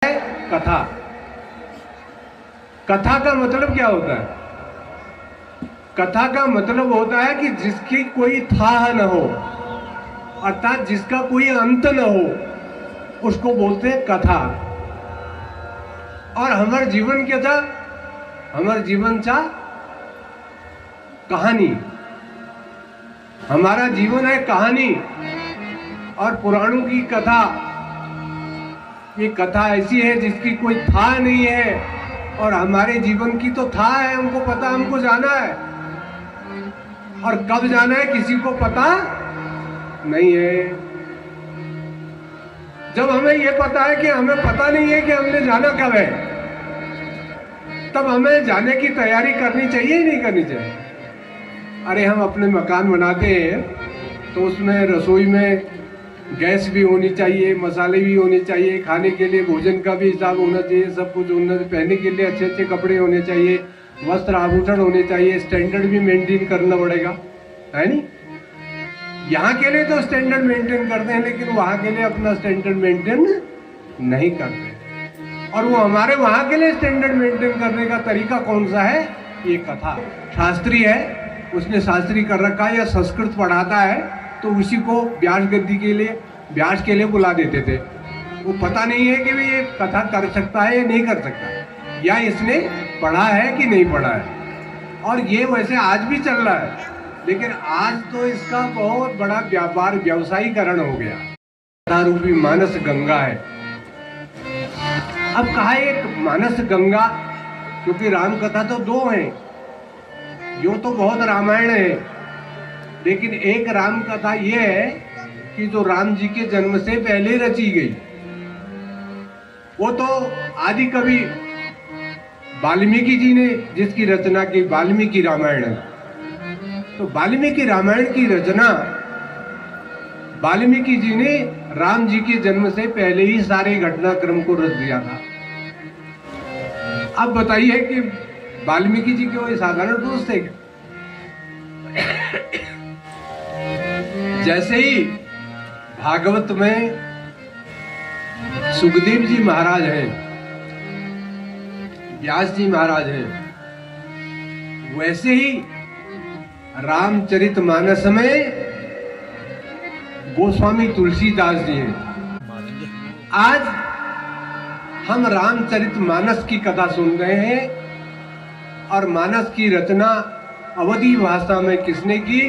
कथा। कथा का मतलब क्या होता है? कथा का मतलब होता है कि जिसकी कोई था न हो, अर्थात जिसका कोई अंत न हो, उसको बोलते हैं कथा। और हमारे जीवन क्या था? हमारा जीवन था कहानी। हमारा जीवन है कहानी और पुराणों की कथा। ये कथा ऐसी है जिसकी कोई था नहीं है, और हमारे जीवन की तो था है, हमको पता, हमको जाना है, और कब जाना है किसी को पता नहीं है। जब हमें यह पता है कि हमें पता नहीं है कि हमने जाना कब है, तब हमें जाने की तैयारी करनी चाहिए ही नहीं करनी चाहिए। अरे हम अपने मकान बनाते हैं तो उसमें रसोई में गैस भी होनी चाहिए, मसाले भी होने चाहिए, खाने के लिए भोजन का भी हिसाब होना चाहिए, सब कुछ होना चाहिए, पहनने के लिए अच्छे अच्छे कपड़े होने चाहिए, वस्त्र आभूषण होने चाहिए, स्टैंडर्ड भी मेंटेन करना पड़ेगा, है नहीं? यहाँ के लिए तो स्टैंडर्ड मेंटेन करते हैं, लेकिन वहाँ के लिए अपना स्टैंडर्ड मेंटेन नहीं करते। और वो हमारे वहाँ के लिए स्टैंडर्ड मेंटेन करने का तरीका कौन सा है? ये कथा। शास्त्री है, उसने शास्त्री कर रखा है या संस्कृत पढ़ाता है, तो उसी को व्यास गद्दी के लिए, व्यास के लिए बुला देते थे। वो पता नहीं है कि ये कथा कर सकता है या नहीं कर सकता, या इसने पढ़ा है कि नहीं पढ़ा है। और ये वैसे आज भी चल रहा है, लेकिन आज तो इसका बहुत बड़ा व्यापार, व्यवसायीकरण हो गया। कथा रूपी मानस गंगा है। अब कहा एक मानस गंगा, क्योंकि राम कथा तो दो हैं, यो तो बहुत रामायण है, लेकिन एक राम कथा ये है कि जो राम जी के जन्म से पहले रची गई। वो तो आदि कवि वाल्मीकि जी ने जिसकी रचना की, वाल्मीकि रामायण है। तो वाल्मीकि रामायण की रचना वाल्मीकि जी ने राम जी के जन्म से पहले ही सारे घटनाक्रम को रच दिया था। अब बताइए कि वाल्मीकि जी के साधारण पुरुष थे क्या? जैसे ही भागवत में सुखदेव जी महाराज हैं, व्यास जी महाराज हैं, वैसे ही रामचरितमानस में गोस्वामी तुलसीदास जी हैं। आज हम रामचरितमानस की कथा सुन रहे हैं, और मानस की रचना अवधी भाषा में किसने की?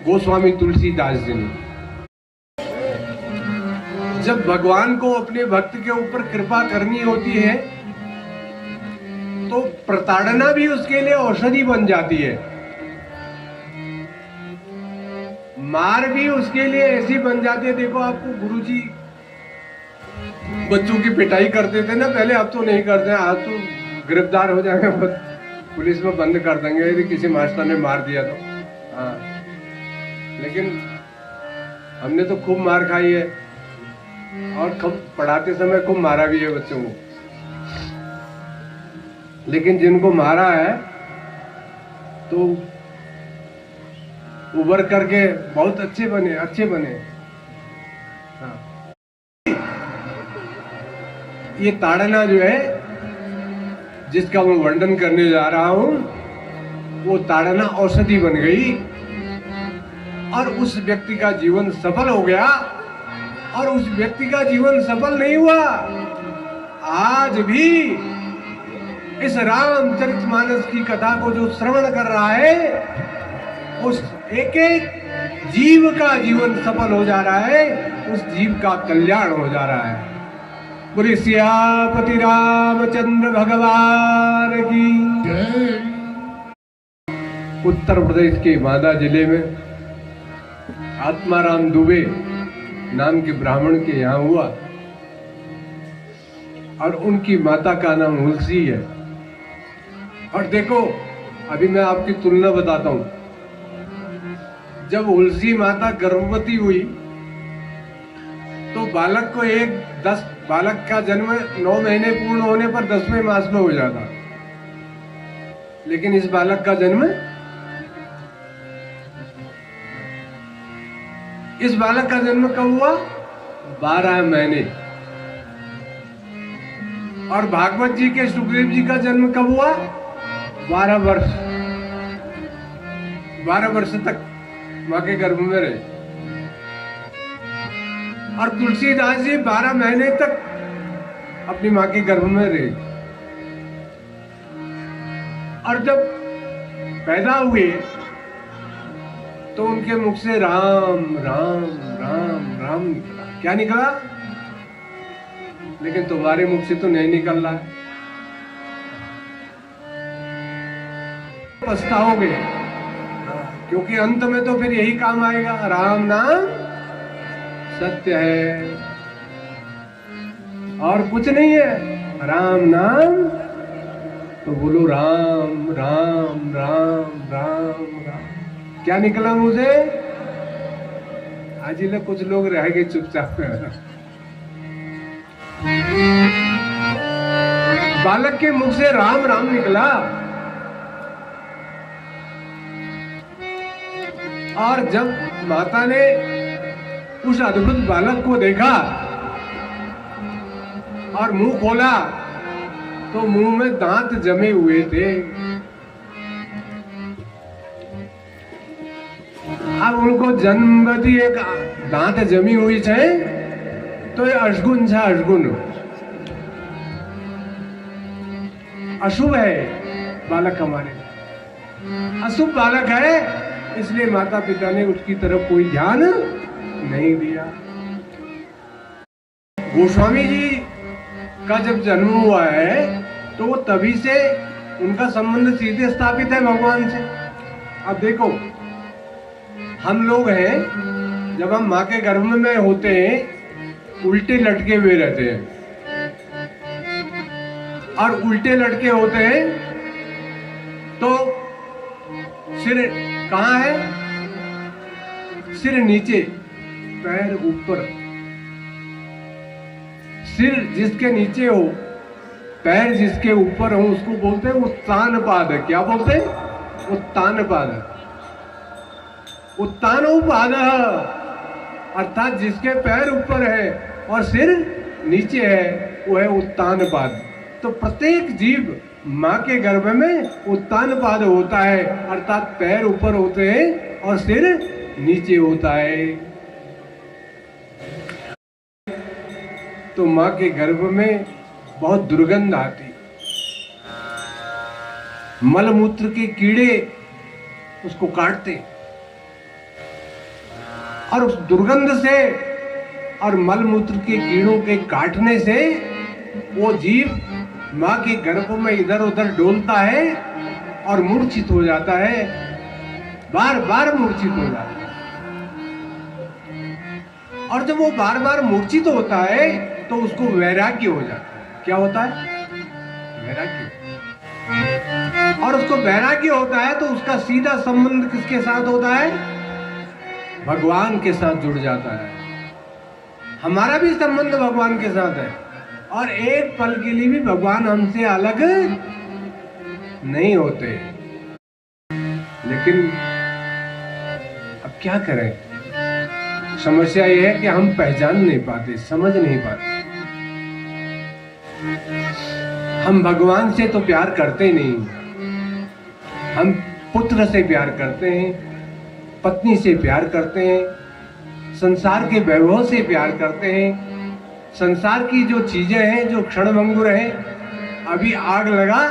गोस्वामी तुलसीदास जी ने। जब भगवान को अपने भक्त के ऊपर कृपा करनी होती है, तो प्रताड़ना भी उसके लिए औषधि बन जाती है। मार भी उसके लिए ऐसी बन जाती है। देखो, आपको गुरुजी बच्चों की पिटाई करते थे ना पहले, अब तो नहीं करते हैं। आज तो गिरफ्तार हो जाएंगे, पुलिस में बंद कर देंगे यदि किसी मास्टर ने मार दिया तो। हाँ, लेकिन हमने तो खूब मार खाई है, और खूब पढ़ाते समय खूब मारा भी है बच्चों को। लेकिन जिनको मारा है तो उबर करके बहुत अच्छे बने। हाँ। ये ताड़ना जो है, जिसका मैं वर्णन करने जा रहा हूं, वो ताड़ना औषधि बन गई, और उस व्यक्ति का जीवन सफल हो गया। और उस व्यक्ति का जीवन सफल नहीं हुआ, आज भी इस रामचरितमानस की कथा को जो श्रवण कर रहा है, उस एक एक जीव का जीवन सफल हो जा रहा है, उस जीव का कल्याण हो जा रहा है। बोले सियापति रामचंद्र भगवान की जय। उत्तर प्रदेश के बांदा जिले में आत्माराम दुबे नाम के ब्राह्मण के यहाँ हुआ, और उनकी माता का नाम हुलसी है। और देखो, अभी मैं आपकी तुलना बताता हूं। जब हुलसी माता गर्भवती हुई, तो बालक का जन्म 9 महीने पूर्ण होने पर 10वें मास में हो जाता, लेकिन इस बालक का जन्म कब हुआ? 12 महीने। और भागवत जी के सुखदेव जी का जन्म कब हुआ? 12 वर्ष, 12 वर्ष तक माँ के गर्भ में रहे। और तुलसीदास जी 12 महीने तक अपनी माँ के गर्भ में रहे। और जब पैदा हुए तो उनके मुख से राम राम राम राम निकला। क्या निकला? लेकिन तुम्हारे मुख से तो नहीं निकल रहा है। पछताओगे, क्योंकि अंत में तो फिर यही काम आएगा, राम नाम सत्य है और कुछ नहीं है। राम नाम तो बोलो राम राम राम राम राम। क्या निकला मुझे? आज ही कुछ लोग रह गए चुपचाप। बालक के मुख से राम राम निकला। और जब माता ने उस अद्भुत बालक को देखा और मुंह खोला तो मुंह में दांत जमे हुए थे। अब उनको जन्मवती एक दांत जमी हुई है तो ये अशगुन छा, अशगुन अशुभ है बालक, हमारे अशुभ बालक है, इसलिए माता पिता ने उसकी तरफ कोई ध्यान नहीं दिया। गोस्वामी जी का जब जन्म हुआ है तो वो तभी से उनका संबंध सीधे स्थापित है भगवान से। अब देखो, हम लोग हैं, जब हम माँ के गर्भ में होते हैं उल्टे लटके हुए रहते हैं, और उल्टे लटके होते हैं तो सिर कहाँ है? सिर नीचे, पैर ऊपर। सिर जिसके नीचे हो, पैर जिसके ऊपर हो, उसको बोलते हैं उत्तानपाद। क्या बोलते हैं? उत्तानपाद। उत्तानोपाद अर्थात जिसके पैर ऊपर है और सिर नीचे है, वो है उत्तानपाद। तो प्रत्येक जीव माँ के गर्भ में उत्तानपाद होता है, अर्थात पैर ऊपर होते हैं और सिर नीचे होता है। तो माँ के गर्भ में बहुत दुर्गंध आती, मलमूत्र के कीड़े उसको काटते, और उस दुर्गंध से और मलमूत्र के कीड़ों के काटने से वो जीव माँ के गर्भ में इधर उधर डोलता है और मूर्छित हो जाता है, बार बार मूर्छित हो जाता है। और जब वो बार बार मूर्छित होता है तो उसको वैराग्य हो जाता है। क्या होता है? वैराग्य। और उसको वैराग्य होता है तो उसका सीधा संबंध किसके साथ होता है? भगवान के साथ जुड़ जाता है। हमारा भी संबंध भगवान के साथ है, और एक पल के लिए भी भगवान हमसे अलग नहीं होते। लेकिन अब क्या करें? समस्या यह है कि हम पहचान नहीं पाते, समझ नहीं पाते। हम भगवान से तो प्यार करते नहीं, हम पुत्र से प्यार करते हैं, पत्नी से प्यार करते हैं, संसार के वैभव से प्यार करते हैं, संसार की जो चीजें हैं, जो क्षणभंगुर हैं, अभी आग लगा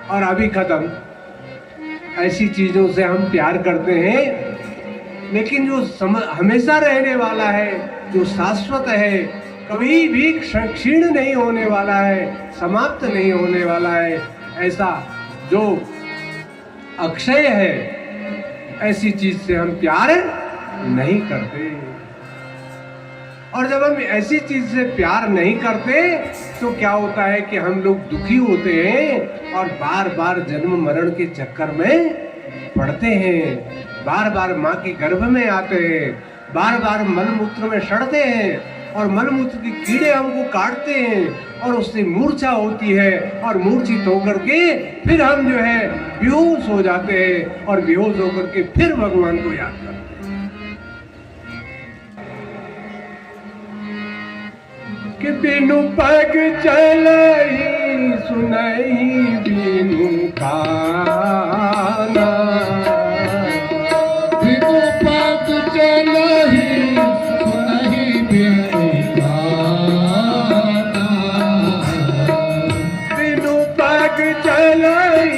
और अभी खत्म, ऐसी चीजों से हम प्यार करते हैं। लेकिन जो हमेशा रहने वाला है, जो शाश्वत है, कभी भी क्षीण नहीं होने वाला है, समाप्त नहीं होने वाला है, ऐसा जो अक्षय है, ऐसी चीज से हम प्यार नहीं करते। और जब हम ऐसी चीज से प्यार नहीं करते तो क्या होता है कि हम लोग दुखी होते हैं और बार बार जन्म मरण के चक्कर में पड़ते हैं, बार बार माँ के गर्भ में आते हैं, बार बार मलमूत्र में सड़ते हैं, और मलमूत्र के कीड़े हमको काटते हैं और उससे मूर्छा होती है, और मूर्छित होकर के फिर हम जो है बेहोश हो जाते हैं, और बेहोश होकर के फिर भगवान को याद करते हैं। कि बिनु पग चलई सुनई बिनु काना, बिनु पग चलई सुनई बिनु काना, बिनु पग चलई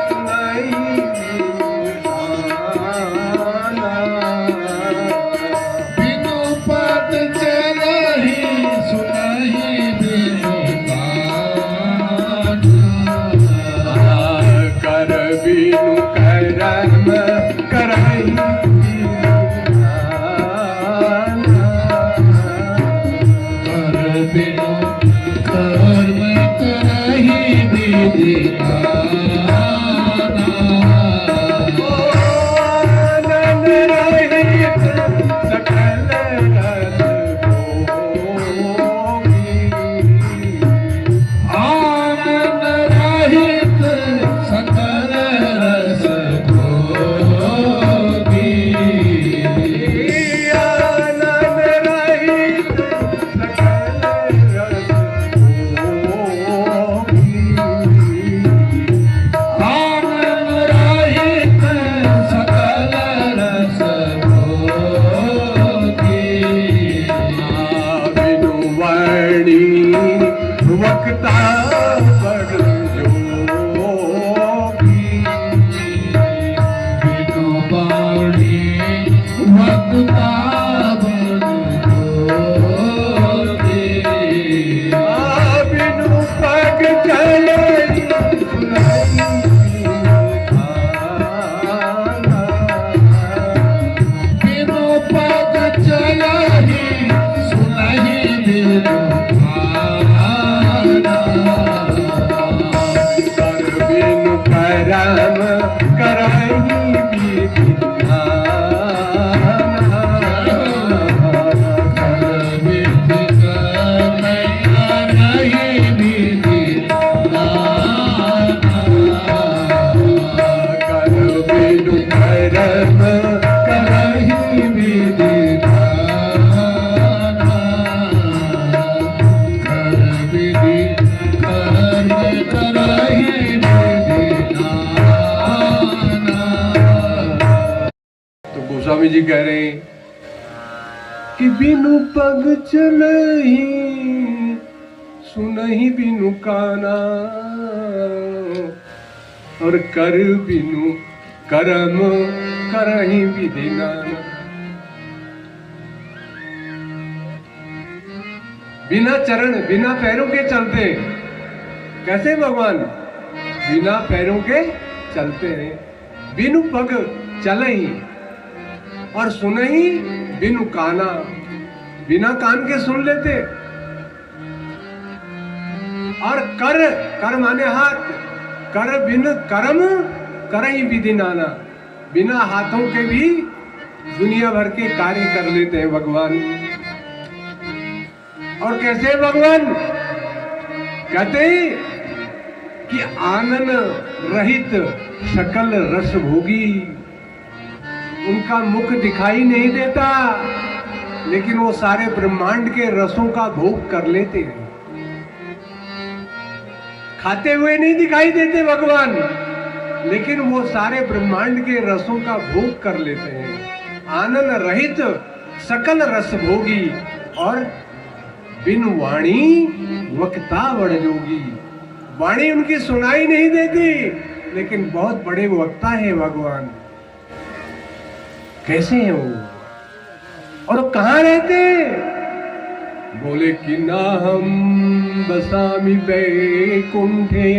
सुनई बिनु काना, बिनु पग चलई सुनई बिनु काना, कर बिनु करम करई कर बिनु कर्म करहि विधि आना, आनंद रहित सकल रस भोगी, आनंद रहित सकल रस भोगी, आनंद रहित सकल रस भोगी, आनंद रहित सकल रस भोगी, बिनु वाणी वक्ता बड़ जोगी, बिनु बाणी वक्ता बड़ जोगी, बिनु पग चलई सुनई काना, बिनु पग चलहि सुनहि बिनु काना, कर बिनु करम करई विधि नाना, कर विधि करहि विधि नाना, कर बिनु करम करहि विधि नाना, कर विधि कर्म करहि विधि नाना। तो गोस्वामी जी कह रहे हैं कि बिनु पग चलई सुनहि बिनु काना, और कर बिनु करम करहि विधि नाना। बिना चरण बिना पैरों के चलते, कैसे भगवान बिना पैरों के चलते हैं, बिनु पग चलई और सुनई बिनु काना, बिना कान के सुन लेते, और कर कर माने हाथ, कर बिन कर्म करई विधि नाना, बिना हाथों के भी दुनिया भर के कार्य कर लेते हैं भगवान। और कैसे भगवान कहते हैं कि आनंद रहित सकल रस भोगी, उनका मुख दिखाई नहीं देता लेकिन वो सारे ब्रह्मांड के रसों का भोग कर लेते हैं। खाते हुए नहीं दिखाई देते भगवान, लेकिन वो सारे ब्रह्मांड के रसों का भोग कर लेते हैं। आनंद रहित सकल रस भोगी और बिन वाणी वक्ता बड़ जोगी, वाणी उनकी सुनाई नहीं देती लेकिन बहुत बड़े वक्ता है भगवान। कैसे हैं वो और कहाँ रहते हैं? बोले कि ना हम बसामि वैकुंठे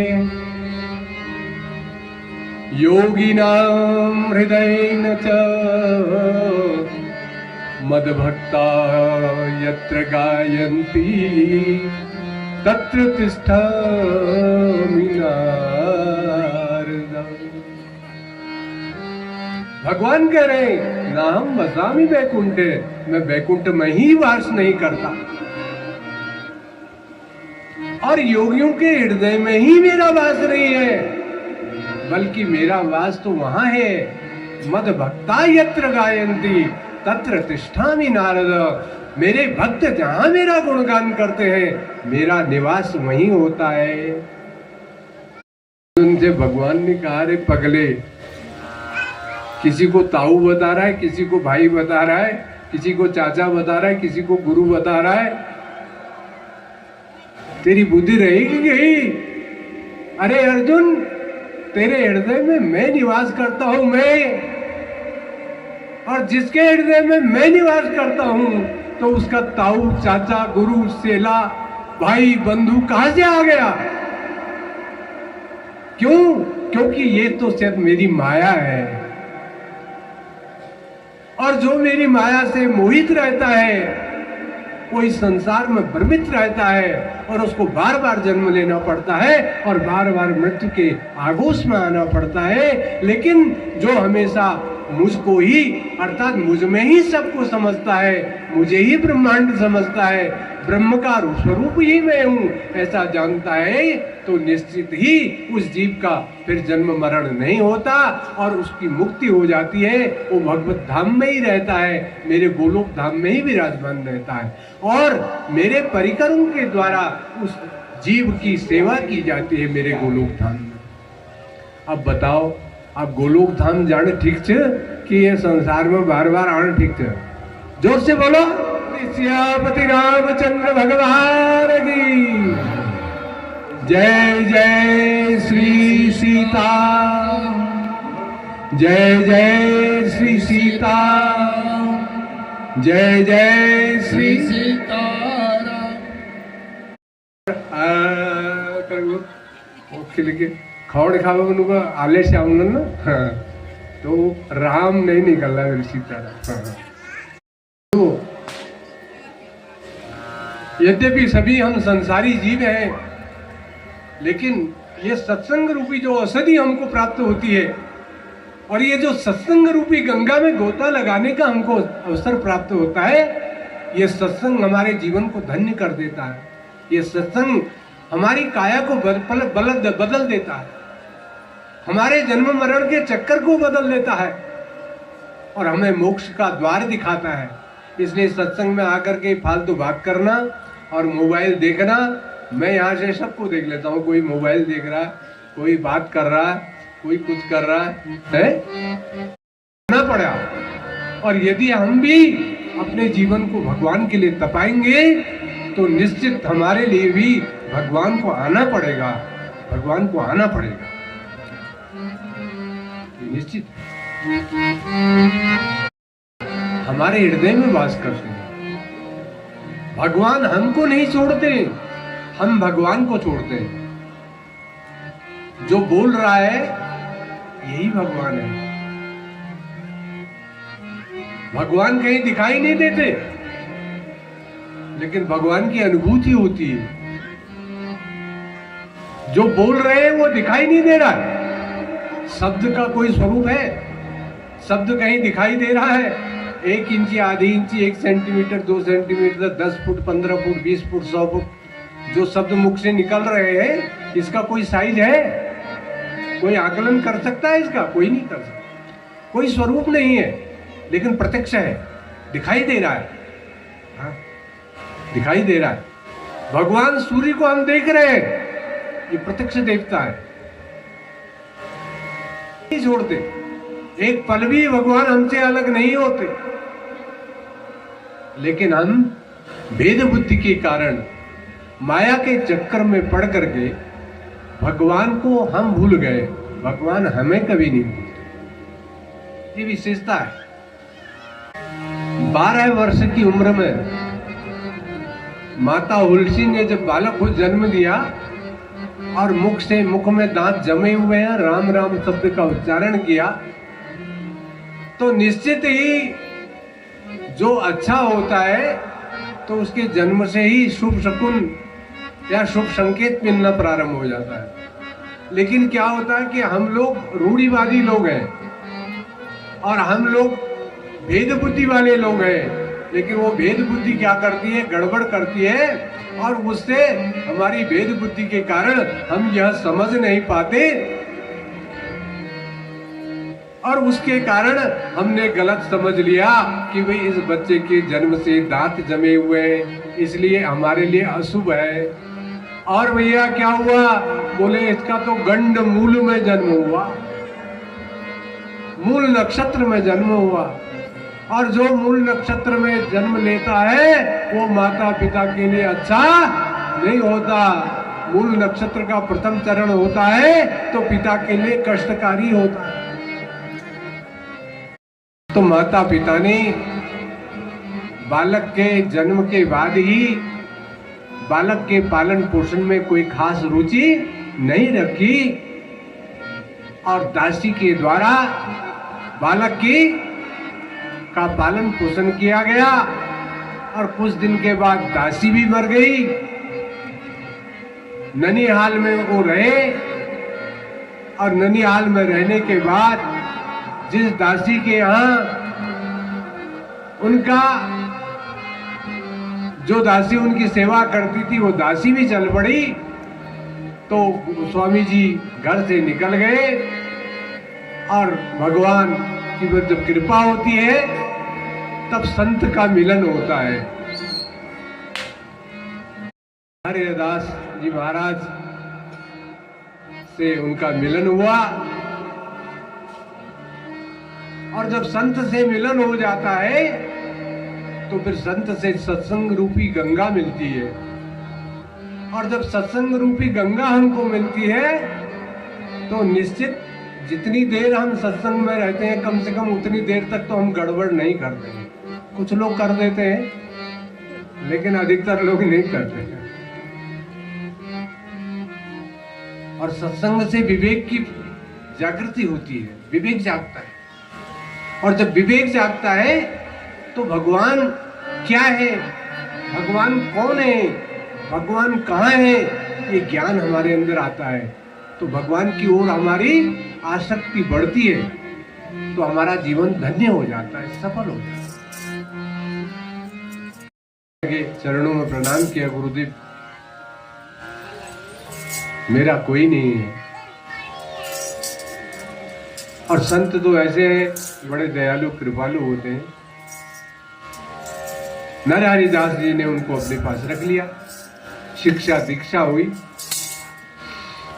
योगिनां हृदयेन च मद्भक्ता यत्र गायन्ति तत्र तिष्ठामि नारद। भगवान कह रहे हैं ना हम बसामि वैकुंठे, मैं वैकुंठ में ही वास नहीं करता और योगियों के हृदय में ही मेरा वास नहीं है, बल्कि मेरा वास तो वहां है। मद भक्ता यत्र गायन्ति तत्र तिष्ठामि नारद, मेरे भक्त जहां मेरा गुणगान करते हैं, मेरा निवास वहीं होता है। उनसे भगवान ने कहा, रे पगले, किसी को ताऊ बता रहा है, किसी को भाई बता रहा है, किसी को चाचा बता रहा है, किसी को गुरु बता रहा है, तेरी बुद्धि रहेगी यही? अरे अर्जुन, तेरे हृदय में मैं निवास करता हूं, मैं, और जिसके हृदय में मैं निवास करता हूं, तो उसका ताऊ, चाचा, गुरु, चेला, भाई, बंधु कहां से आ गया? क्यों? क्योंकि ये तो सिर्फ मेरी माया है, और जो मेरी माया से मोहित रहता है वो इस संसार में भ्रमित रहता है, और उसको बार बार जन्म लेना पड़ता है और बार बार मृत्यु के आगोश में आना पड़ता है। लेकिन जो हमेशा मुझको ही, अर्थात मुझ में ही सबको समझता है, मुझे ही ब्रह्मांड समझता है, ब्रह्म का स्वरूप ही मैं हूं, ऐसा जानता है, तो निश्चित ही उस जीव का फिर जन्म मरण नहीं होता और उसकी मुक्ति हो जाती है। वो भगवत धाम में ही रहता है, मेरे गोलोक धाम में ही विराजमान रहता है, और मेरे परिकरों के द्वारा उस जीव की सेवा की जाती है मेरे गोलोक धाम में। अब बताओ, आप गोलोक धाम जाने ठीक छे कि ये संसार में बार बार आने ठीक छे? जोर से बोलो, सियापति रामचंद्र भगवान की जय। जय श्री सीता, जय जय श्री सीता, जय जय श्री सीताराम। खौड़ खावे उनको आले से आऊंगा ना, हाँ, तो राम नहीं निकल रहा है, सीताराम। हाँ। तो यद्यपि सभी हम संसारी जीव हैं, लेकिन ये सत्संग रूपी जो औषधि हमको प्राप्त होती है, और ये जो सत्संग रूपी गंगा में गोता लगाने का हमको अवसर प्राप्त होता है, ये सत्संग हमारे जीवन को धन्य कर देता है। ये सत्संग हमारी काया को बदल देता है, हमारे जन्म मरण के चक्कर को बदल देता है, और हमें मोक्ष का द्वार दिखाता है। इसलिए सत्संग में आकर के फालतू बात करना और मोबाइल देखना, मैं यहाँ से सबको देख लेता हूँ, कोई मोबाइल देख रहा है, कोई बात कर रहा है, कोई कुछ कर रहा है ना पड़ा। और यदि हम भी अपने जीवन को भगवान के लिए तपाएंगे, तो निश्चित हमारे लिए भी भगवान को आना पड़ेगा, भगवान को आना पड़ेगा, निश्चित। हमारे हृदय में वास करते हैं भगवान, हमको नहीं छोड़ते, हम भगवान को छोड़ते हैं। जो बोल रहा है यही भगवान है। भगवान कहीं दिखाई नहीं देते, लेकिन भगवान की अनुभूति होती है। जो बोल रहे हैं वो दिखाई नहीं दे रहा है, शब्द का कोई स्वरूप है, शब्द कहीं दिखाई दे रहा है, 1 इंची, आधी इंची, 1 centimetre, 2 centimetre, 10 foot, 15 foot, 20 foot, 100 foot, जो शब्द मुख से निकल रहे हैं, इसका कोई साइज है? कोई आकलन कर सकता है इसका? कोई नहीं कर सकता। कोई स्वरूप नहीं है, लेकिन प्रत्यक्ष है, दिखाई दे रहा है। हाँ, दिखाई दे रहा है। भगवान सूर्य को हम देख रहे हैं, ये प्रत्यक्ष देवता है, नहीं छोड़ते, एक पल भी भगवान हमसे अलग नहीं होते। लेकिन हम भेद बुद्धि के कारण, माया के चक्कर में पड़ करके भगवान को हम भूल गए, भगवान हमें कभी नहीं भूलते। ये विशेषता है। 12 वर्ष की उम्र में माता हुलसी ने जब बालक को जन्म दिया और मुख में दांत जमे हुए हैं, राम राम शब्द का उच्चारण किया, तो निश्चित ही जो अच्छा होता है तो उसके जन्म से ही शुभ शकुन या शुभ संकेत मिलना प्रारंभ हो जाता है। लेकिन क्या होता है कि हम लोग रूढ़िवादी लोग हैं और हम लोग भेद बुद्धि वाले लोग हैं, लेकिन वो भेद बुद्धि क्या करती है, गड़बड़ करती है, और उससे हमारी भेद बुद्धि के कारण हम यह समझ नहीं पाते और उसके कारण हमने गलत समझ लिया कि भाई इस बच्चे के जन्म से दांत जमे हुए हैं, इसलिए हमारे लिए अशुभ है। और भैया क्या हुआ, बोले इसका तो गंड मूल में जन्म हुआ, मूल नक्षत्र में जन्म हुआ। और जो मूल नक्षत्र में जन्म लेता है वो माता पिता के लिए अच्छा नहीं होता। मूल नक्षत्र का प्रथम चरण होता है तो पिता के लिए कष्टकारी होता है। तो माता पिता ने बालक के जन्म के बाद ही बालक के पालन पोषण में कोई खास रुचि नहीं रखी और दासी के द्वारा बालक का पालन पोषण किया गया। और कुछ दिन के बाद दासी भी मर गई। ननिहाल में वो रहे और ननिहाल में रहने के बाद जिस दासी के यहाँ उनका जो दासी उनकी सेवा करती थी वो दासी भी चल पड़ी। तो स्वामी जी घर से निकल गए और भगवान की जब कृपा होती है तब संत का मिलन होता है। हरिदास जी महाराज से उनका मिलन हुआ और जब संत से मिलन हो जाता है तो फिर संत से सत्संग रूपी गंगा मिलती है। और जब सत्संग रूपी गंगा हमको मिलती है तो निश्चित जितनी देर हम सत्संग में रहते हैं कम से कम उतनी देर तक तो हम गड़बड़ नहीं करते हैं। कुछ लोग कर देते हैं लेकिन अधिकतर लोग नहीं करते हैं। और सत्संग से विवेक की जागृति होती है, विवेक जागता है। और जब विवेक जागता है तो भगवान क्या है, भगवान कौन है, भगवान कहाँ है, ये ज्ञान हमारे अंदर आता है। तो भगवान की ओर हमारी आसक्ति बढ़ती है तो हमारा जीवन धन्य हो जाता है, सफल हो जाता है। चरणों में प्रणाम किया, गुरुदेव मेरा कोई नहीं है। और संत तो ऐसे हैं बड़े दयालु कृपालु होते हैं। नरहरिदास जी ने उनको अपने पास रख लिया, शिक्षा दीक्षा हुई,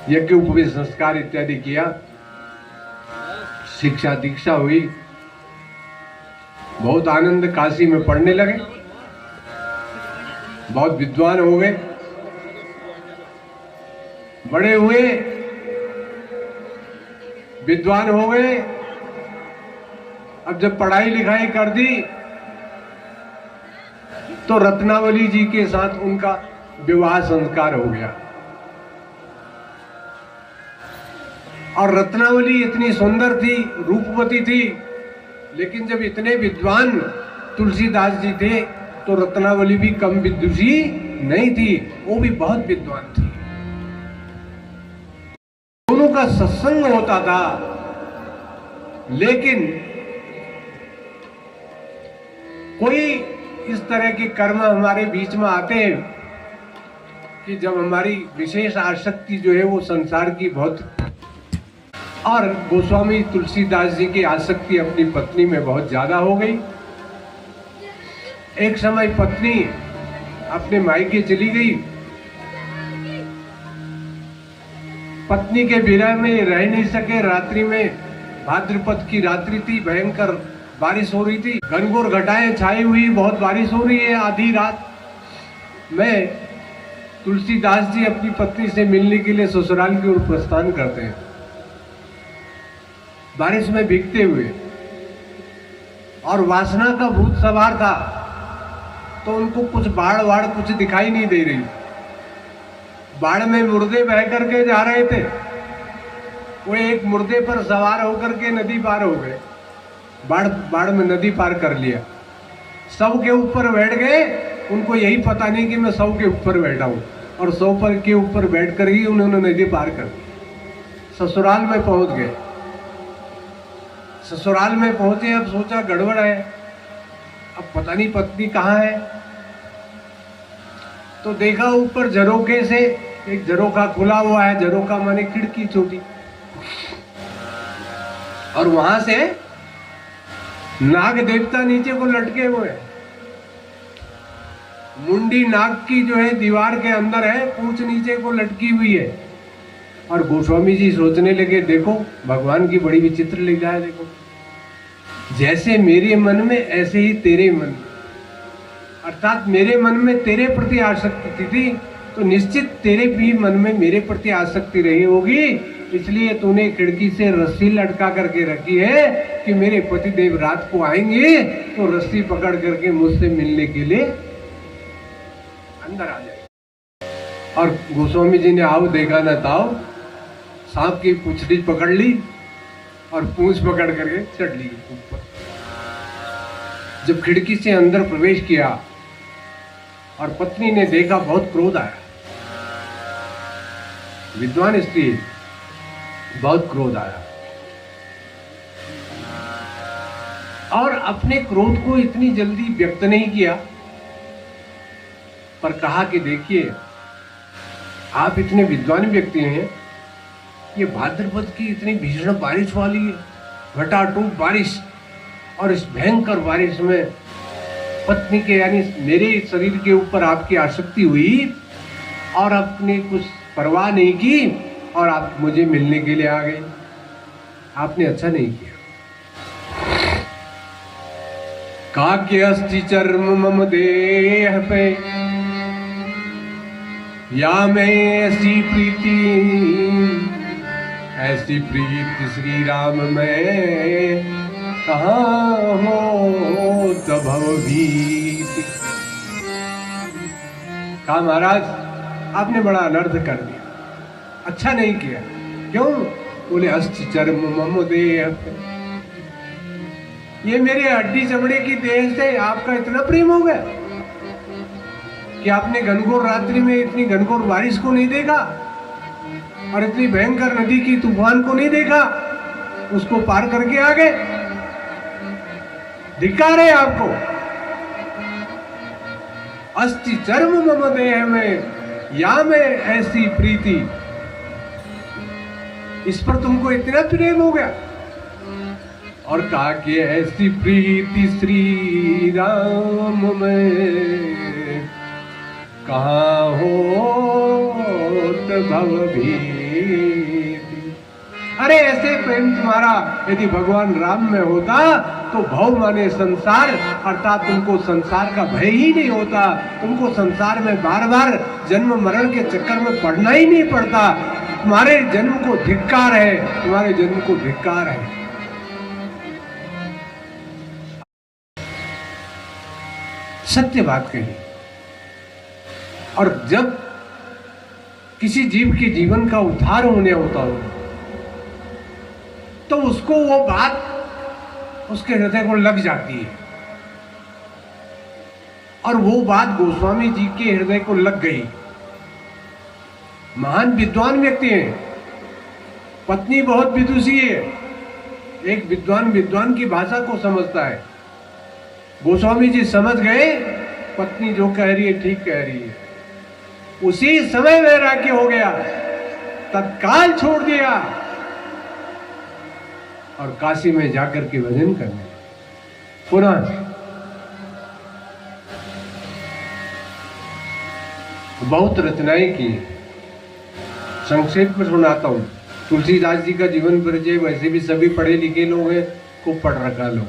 यज्ञ उपवेश संस्कार इत्यादि किया, शिक्षा दीक्षा हुई, बहुत आनंद, काशी में पढ़ने लगे, बहुत विद्वान हो गए, बड़े हुए, विद्वान हो गए। अब जब पढ़ाई लिखाई कर दी तो रत्नावली जी के साथ उनका विवाह संस्कार हो गया। और रत्नावली इतनी सुंदर थी, रूपवती थी, लेकिन जब इतने विद्वान तुलसीदास जी थे तो रत्नावली भी कम विदुषी नहीं थी, वो भी बहुत विद्वान थी। दोनों का सत्संग होता था, लेकिन कोई इस तरह के कर्म हमारे बीच में आते हैं कि जब हमारी विशेष आसक्ति जो है वो संसार की बहुत, और गोस्वामी तुलसीदास जी की आसक्ति अपनी पत्नी में बहुत ज्यादा हो गई। एक समय पत्नी अपने मायके चली गई, पत्नी के विरह में रह नहीं सके। रात्रि में, भाद्रपद की रात्रि थी, भयंकर बारिश हो रही थी, घनघोर घटाएं छाई हुई, बहुत बारिश हो रही है। आधी रात में तुलसीदास जी अपनी पत्नी से मिलने के लिए ससुराल की ओर प्रस्थान करते हैं, बारिश में भीगते हुए। और वासना का भूत सवार था तो उनको कुछ बाढ़ वाड़ कुछ दिखाई नहीं दे रही। बाढ़ में मुर्दे बह करके जा रहे थे, वो एक मुर्दे पर सवार होकर के नदी पार हो गए। बाढ़ में नदी पार कर लिया, सब के ऊपर बैठ गए। उनको यही पता नहीं कि मैं सब के ऊपर बैठा हूं, और सौ पर के ऊपर बैठ कर ही उन्होंने नदी पार कर दी। ससुराल में पहुंच गए। ससुराल में पहुंचे, अब सोचा गड़बड़ है, अब पता नहीं पत्नी कहाँ है। तो देखा ऊपर झरोखे से एक झरोखा खुला हुआ है, झरोखा माने खिड़की छोटी, और वहां से नाग देवता नीचे को लटके हुए हैं। मुंडी नाग की जो है दीवार के अंदर है, पूंछ नीचे को लटकी हुई है। और गोस्वामी जी सोचने लगे, देखो भगवान की बड़ी विचित्र लीला है। देखो, जैसे मेरे मन में ऐसे ही तेरे मन में, अर्थात मेरे मन में तेरे प्रति आसक्ति थी तो निश्चित तेरे भी मन में मेरे प्रति आसक्ति रही होगी, इसलिए तूने खिड़की से रस्सी लटका करके रखी है कि मेरे पतिदेव रात को आएंगे तो रस्सी पकड़ करके मुझसे मिलने के लिए अंदर आ जाए। और गोस्वामी जी ने आओ देखा न ताओ, सांप की पूंछड़ी पकड़ ली और पूंछ पकड़ करके चढ़ ली ऊपर। जब खिड़की से अंदर प्रवेश किया और पत्नी ने देखा, बहुत क्रोध आया। विद्वान स्त्री, बहुत क्रोध आया और अपने क्रोध को इतनी जल्दी व्यक्त नहीं किया, पर कहा कि देखिए, आप इतने विद्वान व्यक्ति हैं, ये भाद्रपद की इतनी भीषण बारिश वाली है, घटाटूप बारिश, और इस भयंकर बारिश में पत्नी के यानी मेरे शरीर के ऊपर आपकी आसक्ति हुई और आपने कुछ परवाह नहीं की और आप मुझे मिलने के लिए आ गए। आपने अच्छा नहीं किया। काके अस्थि चर्म मम देह पे, या मैं ऐसी प्रीति, ऐसी प्रीति श्री राम में कहाँ हो तभव भीति। कहा महाराज, आपने बड़ा अनर्थ कर दिया, अच्छा नहीं किया। क्यों? बोले अस्थि चर्म मम देह, ये मेरे हड्डी चमड़े की देह से आपका इतना प्रेम हो गया कि आपने घनघोर रात्रि में इतनी घनघोर बारिश को नहीं देखा और इतनी भयंकर नदी की तूफान को नहीं देखा, उसको पार करके आ गए। धिक्कार है आपको। अस्थि चर्म मम देह में, या में ऐसी प्रीति, इस पर तुमको इतना प्रेम हो गया। और कहा कि ऐसी प्रीति श्री राम में कहाँ हो भव भीति। अरे ऐसे प्रेम तुम्हारा यदि भगवान राम में होता तो भव माने संसार, अर्थात तुमको संसार का भय ही नहीं होता, तुमको संसार में बार बार जन्म मरण के चक्कर में पड़ना ही नहीं पड़ता। तुम्हारे जन्म को धिक्कार है, तुम्हारे जन्म को धिक्कार है। सत्य बात कही। और जब किसी जीव के जीवन का उद्धार होने होता हो तो उसको वो बात उसके हृदय को लग जाती है, और वो बात गोस्वामी जी के हृदय को लग गई। महान विद्वान व्यक्ति हैं, पत्नी बहुत विदुषी है, एक विद्वान की भाषा को समझता है। गोस्वामी जी समझ गए पत्नी जो कह रही है ठीक कह रही है। उसी समय वैराग्य हो गया, तत्काल छोड़ दिया और काशी में जाकर के भजन करने पुनः। बहुत रचनाएं की, संक्षेप में सुनाता हूं। तुलसीदास जी का जीवन परिचय वैसे भी सभी पढ़े लिखे लोग हैं, खूब पढ़ रखा लोग।